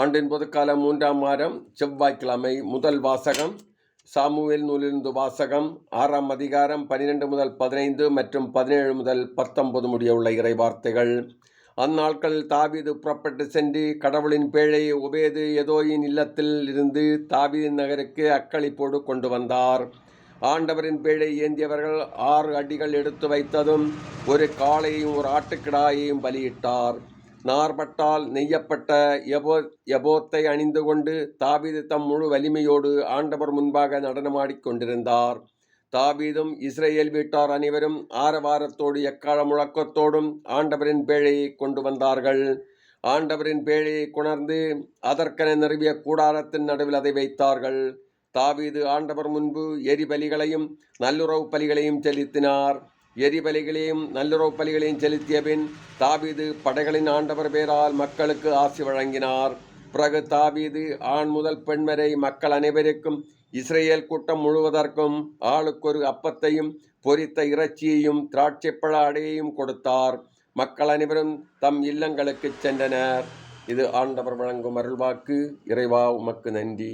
ஆண்டின் பொதுக்காலம் 3ஆம் வாரம் செவ்வாய்க்கிழமை. முதல் வாசகம் சாமுவேல் நூலிலிருந்து வாசகம் 6ஆம் அதிகாரம் 12 முதல் 15 மற்றும் 17 முதல் 19 முடிய உள்ள இறை வார்த்தைகள். அந்நாட்களில் தாவீது புறப்பட்டு சென்று கடவுளின் பேழை ஒபேது எதோயின் இல்லத்தில் இருந்து தாவீது நகருக்கு அக்களிப்போடு கொண்டு வந்தார். ஆண்டவரின் பேழை ஏந்தியவர்கள் 6 அடிகள் எடுத்து வைத்ததும் ஒரு காளையையும் ஒரு ஆட்டுக்கிடாயையும் பலியிட்டார். நார்பட்டால் நெய்யப்பட்ட எபோத்தை அணிந்து கொண்டு தாவீது தம் முழு வலிமையோடு ஆண்டவர் முன்பாக நடனமாடிக் கொண்டிருந்தார். தாவீதும் இஸ்ரேல் வீட்டார் அனைவரும் ஆரவாரத்தோடு எக்கால முழக்கத்தோடும் ஆண்டவரின் பேழையை கொண்டு வந்தார்கள். ஆண்டவரின் பேழையை கொணர்ந்து அதற்கென நிறுவிய கூடாரத்தின் நடுவில் அதை வைத்தார்கள். தாவீது ஆண்டவர் முன்பு எரிபலிகளையும் நல்லுறவு பலிகளையும் செலுத்தினார். எரிபலிகளையும் நல்லுறவு பலிகளையும் செலுத்திய பின் தாவீது படைகளின் ஆண்டவர் பேரால் மக்களுக்கு ஆசி வழங்கினார். பிறகு தாவீது ஆண் முதல் பெண் வரை மக்கள் அனைவருக்கும் இஸ்ரேல் கூட்டம் முழுவதற்கும் ஆளுக்கொரு அப்பத்தையும் பொரித்த இறைச்சியையும் திராட்சைப்பழ அடையையும் கொடுத்தார். மக்கள் அனைவரும் தம் இல்லங்களுக்கு சென்றனர். இது ஆண்டவர் வழங்கும் அருள்வாக்கு. இறைவா உமக்கு நன்றி.